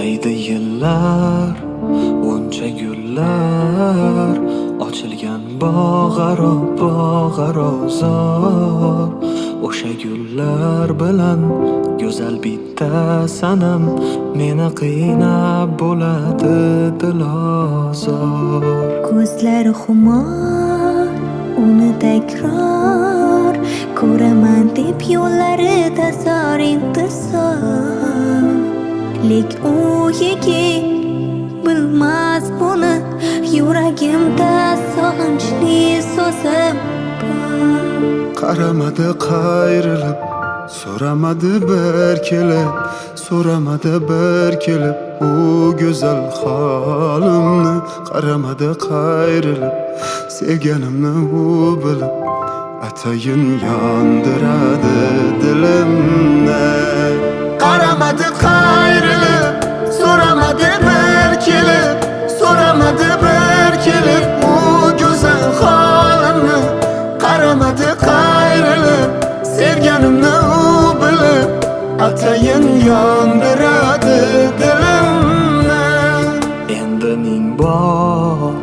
O'tmaydi yillar, uncha gullar ochilgan bog'aro zor. O'sha gullar bilan go'zal bitta sanam meni qiynab bo'ladi dilozor. Ko'zlari xumor, uni takror ko'raman deb yo'llarida zor intizor. Lek u yigit bilmas buni, yuragimda sog'inchli so'zim bor. Qaramadi qayrilib, so'ramadi bir kelib u go'zal holimni. Qaramadi qayrilib, sevganimni u bilib, atayin yondiradi dilimni. Qaramadi qayrilib, so'ramadi bir kelib u go'zal holimni. Qaramadi qayrilib, sevganimni u bilib, atayin yondiradi dilimni. Endi ming bor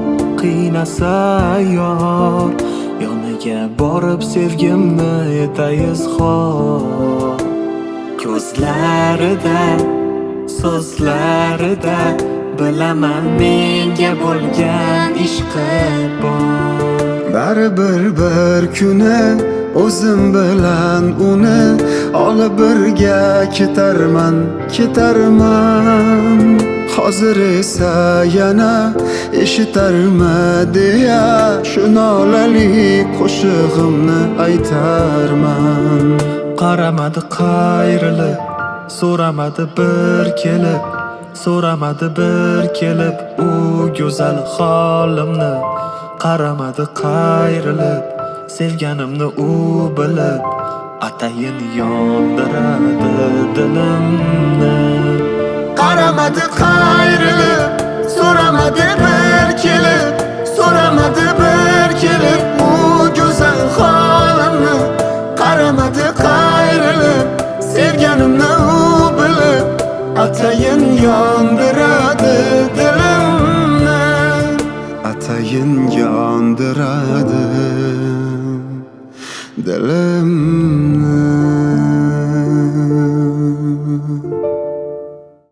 qiynasa yor, yoniga borib sevgimni etay izhor. Ko'zlarida, so'zlarida bilaman menga bo'lgan ishqi bor. Baribir bir kuni o'zim bilan uni olib birga ketarman. Hozir esa yana eshitarmi deya shu nolali qo'shig'imni aytarman. Qaramadi qayrilib, so'ramadi bir kelib u go'zal holimni. Qaramadi qayrilib, sevganimni u bilib, atayin yondiradi dilimni. Qaramadi qayrilib, so'ramadi bir